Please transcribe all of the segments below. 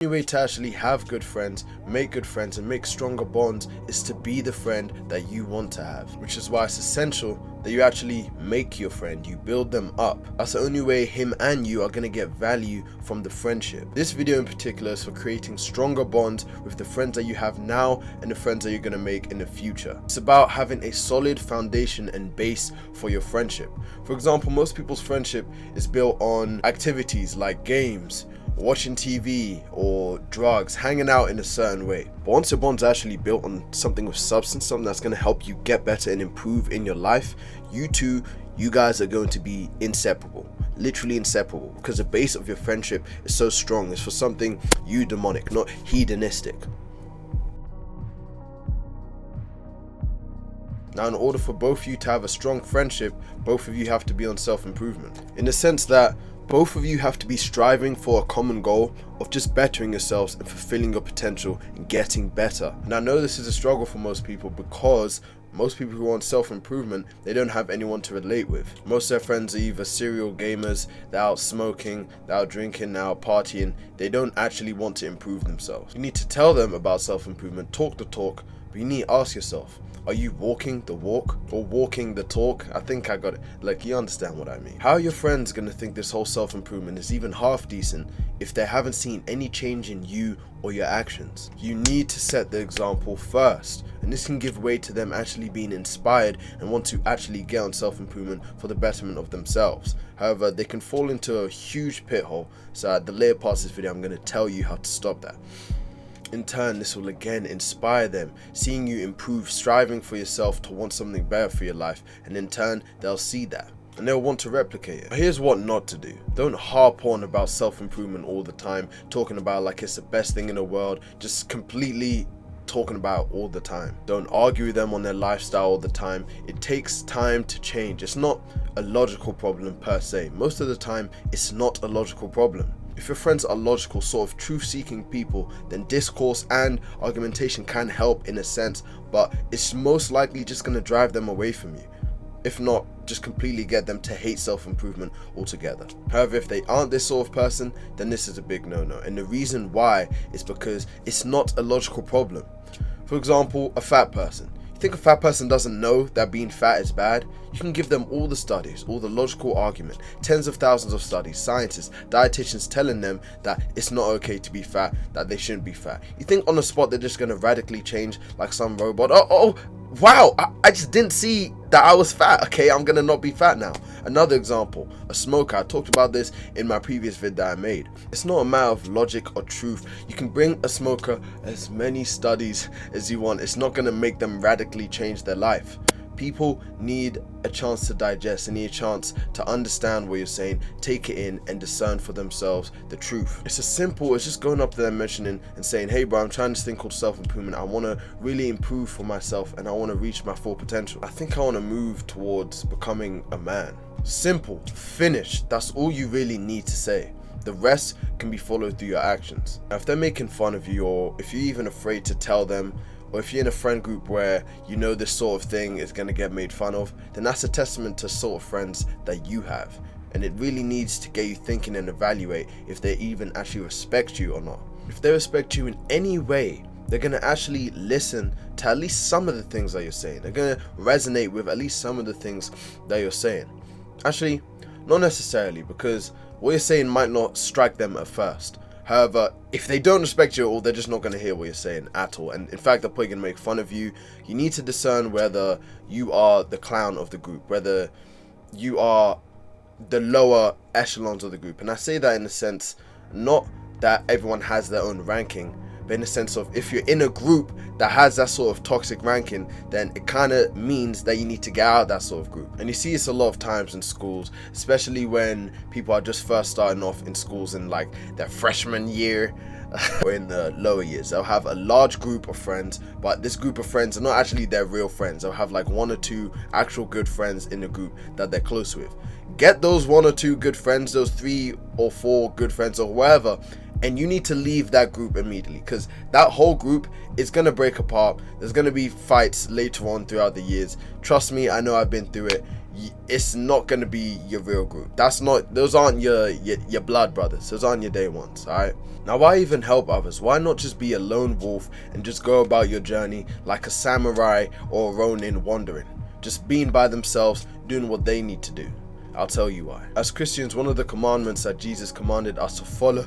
The only way to actually have good friends, make good friends, and make stronger bonds is to be the friend that you want to have, which is why it's essential that you actually make your friend, you build them up. That's the only way him and you are going to get value from the friendship. This video in particular is for creating stronger bonds with the friends that you have now and the friends that you're going to make in the future. It's about having a solid foundation and base for your friendship. For example, most people's friendship is built on activities like games, watching TV, or drugs, hanging out in a certain way. But once your bond's actually built on something with substance, something that's going to help you get better and improve in your life, you guys are going to be inseparable, literally inseparable, because the base of your friendship is so strong. It's for something eudaimonic, not hedonistic. Now, in order for both of you to have a strong friendship, both of you have to be on self-improvement, in the sense that both of you have to be striving for a common goal of just bettering yourselves and fulfilling your potential and getting better. And I know this is a struggle for most people, because most people who want self-improvement, they don't have anyone to relate with. Most of their friends are either serial gamers, they're out smoking, they're out drinking, they're out partying. They don't actually want to improve themselves. You need to tell them about self-improvement, talk the talk, but you need to ask yourself, are you walking the walk or walking the talk? I think I got it. Like, you understand what I mean. How are your friends gonna think this whole self-improvement is even half decent if they haven't seen any change in you or your actions? You need to set the example first, and this can give way to them actually being inspired and want to actually get on self-improvement for the betterment of themselves. However, they can fall into a huge pit hole, so at the later parts of this video I'm going to tell you how to stop that. In turn, this will again inspire them, seeing you improve, striving for yourself to want something better for your life, and in turn they'll see that and they'll want to replicate it. But here's what not to do. Don't harp on about self-improvement all the time, talking about like it's the best thing in the world, just completely talking about all the time. Don't argue with them on their lifestyle all the time. It takes time to change. It's not a logical problem per se. Most of the time it's not a logical problem. If your friends are logical, sort of truth-seeking people, then discourse and argumentation can help in a sense, but it's most likely just going to drive them away from you. If not, just completely get them to hate self-improvement altogether. However, if they aren't this sort of person, then this is a big no-no. And the reason why is because it's not a logical problem. For example, a fat person. You think a fat person doesn't know that being fat is bad? You can give them all the studies, all the logical argument, tens of thousands of studies, scientists, dietitians telling them that it's not okay to be fat, that they shouldn't be fat. You think on the spot they're just going to radically change like some robot? Wow, I just didn't see that I was fat. Okay, I'm gonna not be fat now. Another example, a smoker. I talked about this in my previous vid that I made. It's not a matter of logic or truth. You can bring a smoker as many studies as you want. It's not gonna make them radically change their life. People need a chance to digest, they need a chance to understand what you're saying, take it in and discern for themselves the truth. It's as simple as just going up to them, mentioning and saying, hey bro, I'm trying this thing called self-improvement. I want to really improve for myself and I want to reach my full potential. I think I want to move towards becoming a man. Simple, finished. That's all you really need to say. The rest can be followed through your actions. Now, if they're making fun of you, or if you're even afraid to tell them, or if you're in a friend group where you know this sort of thing is going to get made fun of, then that's a testament to sort of friends that you have. And it really needs to get you thinking and evaluate if they even actually respect you or not. If they respect you in any way, they're going to actually listen to at least some of the things that you're saying. They're going to resonate with at least some of the things that you're saying. Actually, not necessarily, because what you're saying might not strike them at first. However, if they don't respect you at all, they're just not going to hear what you're saying at all. And in fact, they're probably going to make fun of you. You need to discern whether you are the clown of the group, whether you are the lower echelons of the group. And I say that in the sense, not that everyone has their own ranking, but in the sense of if you're in a group that has that sort of toxic ranking, then it kind of means that you need to get out of that sort of group. And you see this a lot of times in schools, especially when people are just first starting off in schools in like their freshman year or in the lower years. They'll have a large group of friends, but this group of friends are not actually their real friends. They'll have like one or two actual good friends in the group that they're close with. Get those one or two good friends, those 3 or 4 good friends or whatever, and you need to leave that group immediately, because that whole group is going to break apart. There's going to be fights later on throughout the years. Trust me, I know I've been through it. it's not going to be your real group. Those aren't your blood brothers. Those aren't your day ones. All right. Now, why even help others? Why not just be a lone wolf and just go about your journey like a samurai or a ronin wandering, just being by themselves, doing what they need to do? I'll tell you why. As Christians, one of the commandments that Jesus commanded us to follow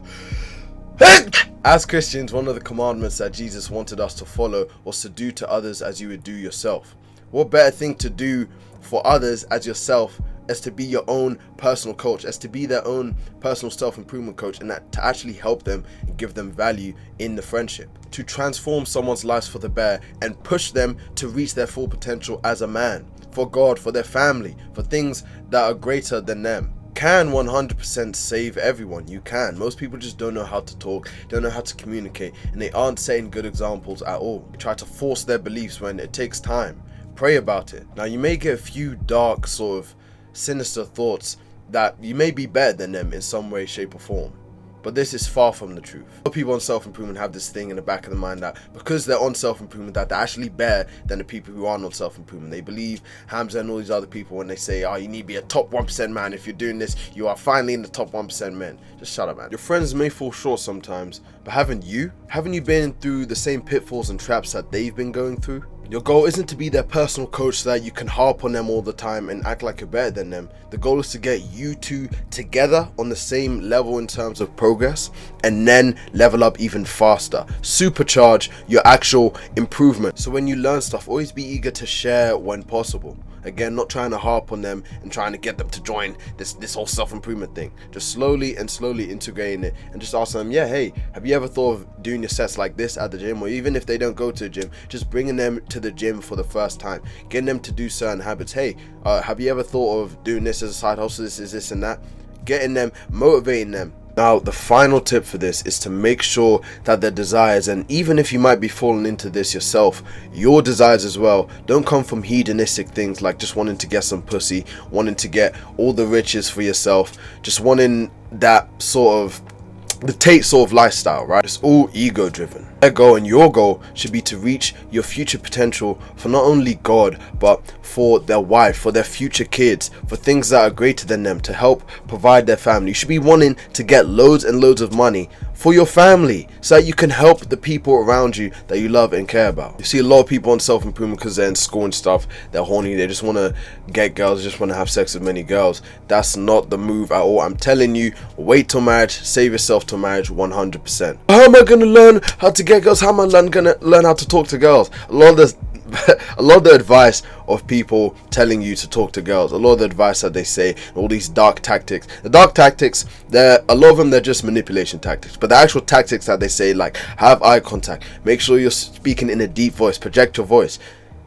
As Christians, one of the commandments that Jesus wanted us to follow was to do to others as you would do yourself. What better thing to do for others as yourself as to be your own personal coach, as to be their own personal self-improvement coach, and that to actually help them and give them value in the friendship, to transform someone's lives for the better and push them to reach their full potential as a man, for God, for their family, for things that are greater than them. Can 100% save everyone? You can. Most people just don't know how to talk, don't know how to communicate, and they aren't setting good examples at all. They try to force their beliefs when it takes time. Pray about it. Now, you may get a few dark, sort of sinister thoughts that you may be better than them in some way, shape, or form. But this is far from the truth. A lot of people on self-improvement have this thing in the back of the mind that because they're on self-improvement, that they're actually better than the people who aren't on self-improvement. They believe Hamza and all these other people when they say, oh, you need to be a top 1% man. If you're doing this, you are finally in the top 1% men. Just shut up, man. Your friends may fall short sometimes, but haven't you? Haven't you been through the same pitfalls and traps that they've been going through? Your goal isn't to be their personal coach so that you can harp on them all the time and act like you're better than them. The goal is to get you two together on the same level in terms of progress, and then level up even faster. Supercharge your actual improvement. So when you learn stuff, always be eager to share when possible. Again, not trying to harp on them and trying to get them to join this whole self-improvement thing. Just slowly integrating it and just ask them, yeah, hey, have you ever thought of doing your sets like this at the gym? Or even if they don't go to the gym, just bringing them to the gym for the first time, getting them to do certain habits. Hey, have you ever thought of doing this as a side hustle? This is this and that. Getting them, motivating them. Now, the final tip for this is to make sure that their desires, and even if you might be falling into this yourself, your desires as well, don't come from hedonistic things like just wanting to get some pussy, wanting to get all the riches for yourself, just wanting that sort of the Tate sort of lifestyle, right? It's all ego driven. Their goal and your goal should be to reach your future potential for not only God, but for their wife, for their future kids, for things that are greater than them, to help provide their family. You should be wanting to get loads and loads of money for your family so that you can help the people around you that you love and care about. You see a lot of people on self-improvement because they're in school and stuff, they're horny, they just want to get girls, just want to have sex with many girls. That's not the move at all. I'm telling you, wait till marriage, save yourself till marriage 100%. How am I going to learn how to get girls? How am I going to learn how to talk to girls? A lot of the advice of people telling you to talk to girls, a lot of the advice that they say, all these dark tactics, the dark tactics, a lot of them, they're just manipulation tactics. But the actual tactics that they say, like have eye contact, make sure you're speaking in a deep voice, project your voice,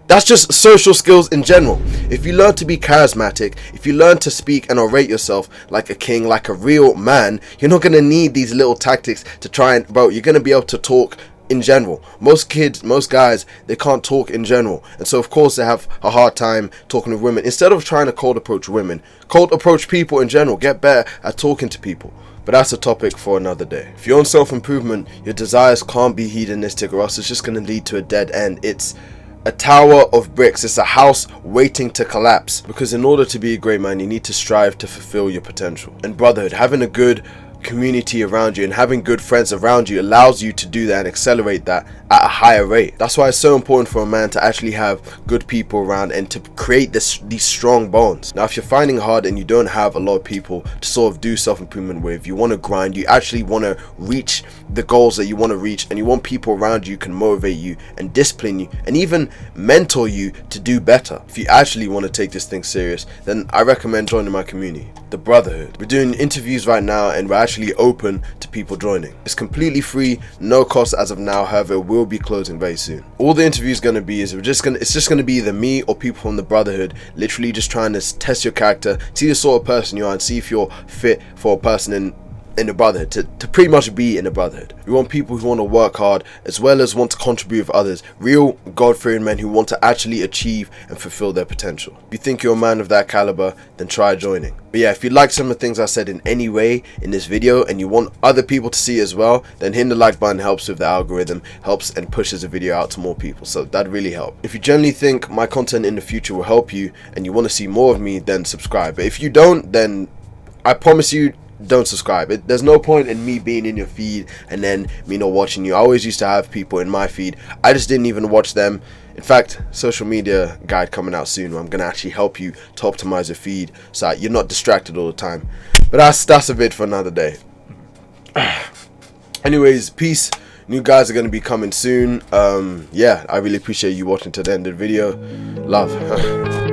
that's just social skills in general. If you learn to be charismatic, if you learn to speak and orate yourself like a king, like a real man, you're not going to need these little tactics to try and, bro, you're going to be able to talk in general. Most kids, most guys, they can't talk in general, and so of course they have a hard time talking to women. Instead of trying to cold approach women, cold approach people in general. Get better at talking to people. But that's a topic for another day. If you're on self-improvement, your desires can't be hedonistic, or else it's just going to lead to a dead end. It's a tower of bricks. It's a house waiting to collapse, because in order to be a great man, you need to strive to fulfill your potential. And brotherhood, having a good community around you and having good friends around you allows you to do that and accelerate that at a higher rate. That's why it's so important for a man to actually have good people around and to create these strong bonds. Now, if you're finding it hard and you don't have a lot of people to sort of do self-improvement with, you want to grind, you actually want to reach the goals that you want to reach, and you want people around you who can motivate you and discipline you and even mentor you to do better. If you actually want to take this thing serious, then I recommend joining my community, the Brotherhood. We're doing interviews right now and we're actually open to people joining. It's completely free, no cost as of now. However, it will be closing very soon. All the interviews going to be is it's just going to be either me or people from the Brotherhood, literally just trying to test your character, see the sort of person you are, and see if you're fit for a person in in a brotherhood, to pretty much be in a brotherhood. We want people who want to work hard as well as want to contribute with others. Real God-fearing men who want to actually achieve and fulfill their potential. If you think you're a man of that caliber, then try joining. But yeah, if you like some of the things I said in any way in this video and you want other people to see as well, then hitting the like button helps with the algorithm, helps and pushes the video out to more people. So that'd really help. If you generally think my content in the future will help you and you want to see more of me, then subscribe. But if you don't, then I promise you, don't subscribe. There's no point in me being in your feed and then me not watching you. I always used to have people in my feed, I just didn't even watch them. In fact, social media guide coming out soon where I'm gonna actually help you to optimize your feed so that you're not distracted all the time. But that's a bit for another day. Anyways, peace. New guys are gonna be coming soon. Yeah, I really appreciate you watching to the end of the video. Love.